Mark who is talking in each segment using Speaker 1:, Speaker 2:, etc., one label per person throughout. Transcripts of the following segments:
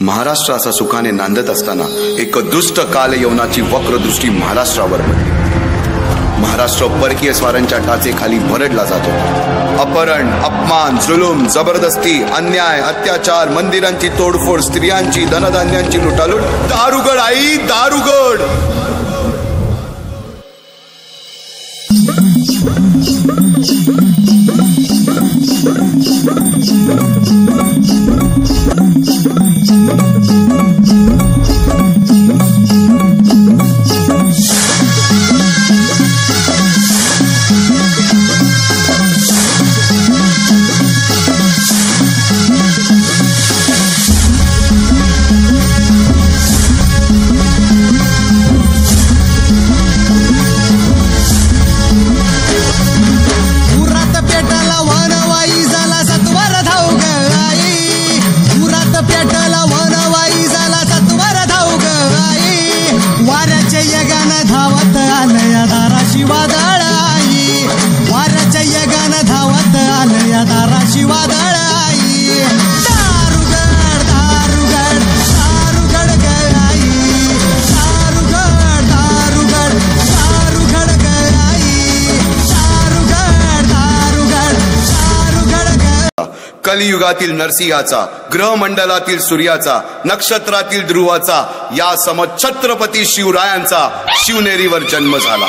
Speaker 1: महाराष्ट्र असा सुखाने नांदत असताना एक दुष्ट काल यवनाची वक्रदृष्टी महाराष्ट्रावर पडली. महाराष्ट्र परकीय स्वारांच्या टाचेखाली भरडला जातो. अपहरण, अपमान, जुलूम, जबरदस्ती, अन्याय, अत्याचार, मंदिरांची तोडफोड, स्त्रियांची, धनधान्यांची लुटालूट. दारुगड आई, दारुगड. कलियुगातील नरसिंहाचा, ग्रहमंडलातील सूर्याचा, नक्षत्रातील ध्रुवाचा, या सम छत्रपती शिवरायांचा शिवनेरीवर जन्म झाला.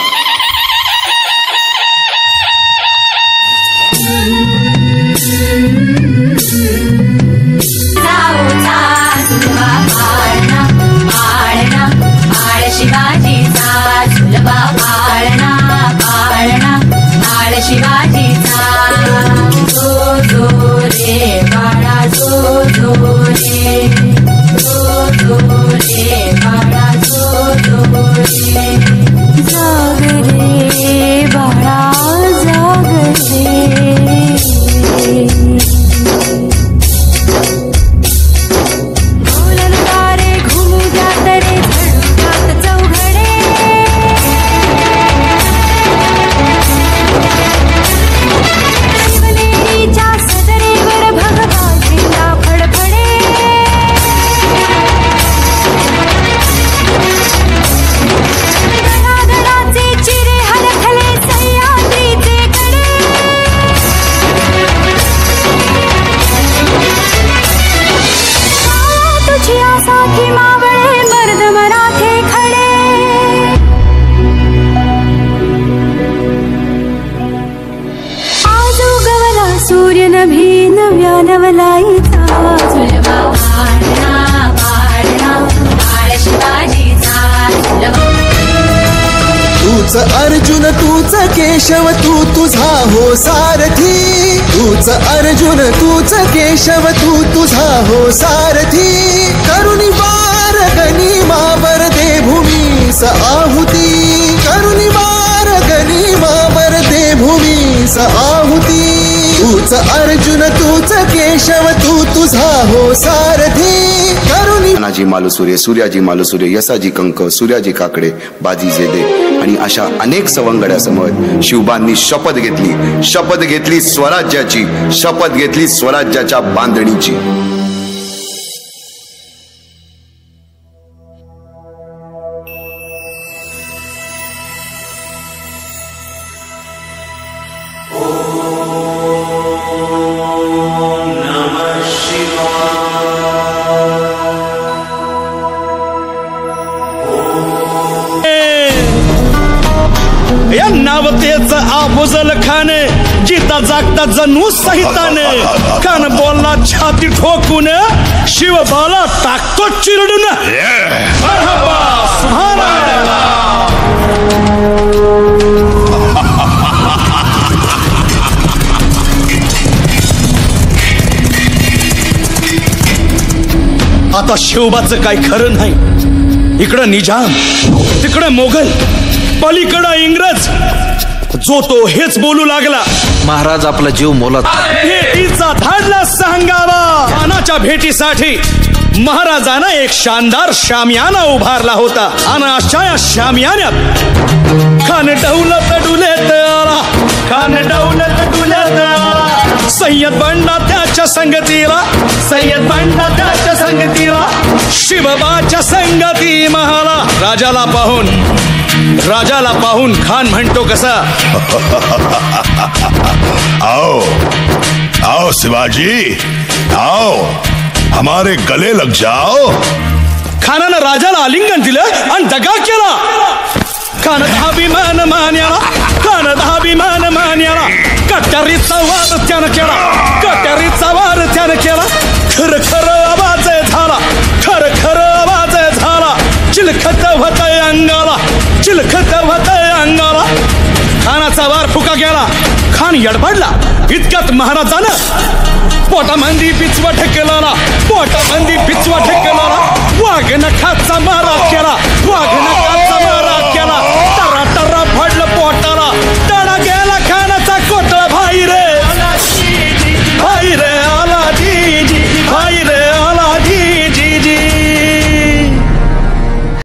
Speaker 2: तूच अर्जुन तूच केशव तू तुझा हो सारथी. तूच अर्जुन तूच केशव तू तुझा हो सारथी. करुणी वार गनिमावर दे भूमीस आहुती. करुणी वार गनिमावर दे भूमीस आहुती. तूच अर्जुन तूच केशव तू तुझा हो सारथी.
Speaker 1: नानाजी मालुसुरे, सूर्याजी मालुसुरे, यसाजी कंक, सूर्याजी काकडे, बाजी जेदे आणि अशा अनेक सवंगड्यासमोर शिवबांनी शपथ घेतली स्वराज्याची, शपथ घेतली स्वराज्याच्या बांधणीची.
Speaker 3: या नावतेच आबुजल खाने, जिता जागता जणू सहिताने. खान बोलला छाती ठोकून, शिवबाला टाकतो चिरडून. आता शिवबाचं काही खरं नाही. इकडं निजाम, तिकडं मोगल, पलीकडं इंग्रज. जो तो हेच बोलू लागला.
Speaker 4: महाराज आपला जीव मोलात.
Speaker 3: भेटीचा धाडला सांगावा. खानाच्या भेटीसाठी महाराजानं एक शानदार शामियाना उभारला होता. आणि अशा या शामियान्यात खान डौलत डुलेत आला. खान डौलत डुलेत आला. सय्यद बंडा त्याच्या संगतीला. सय्यद बंडा त्याच्या संगतीला. राजाला पाहून खान म्हणतो कसा,
Speaker 5: आओ आओ शिवाजी, आओ हमारे गले लग जाओ.
Speaker 3: खानानं राजाला आलिंगन दिलं आणि दगा केला. खानात अभिमान मान्याला, कट्यारीचा वाद त्यानं केला. खर आवाज झाला, चिलखत होतय अंगाला. खानाचा वार फुका गेला. खान यडपडला. इतक्यात महाराजानं पोटामंदी पिचवा ठेकेला. वाघ नखाचा मारा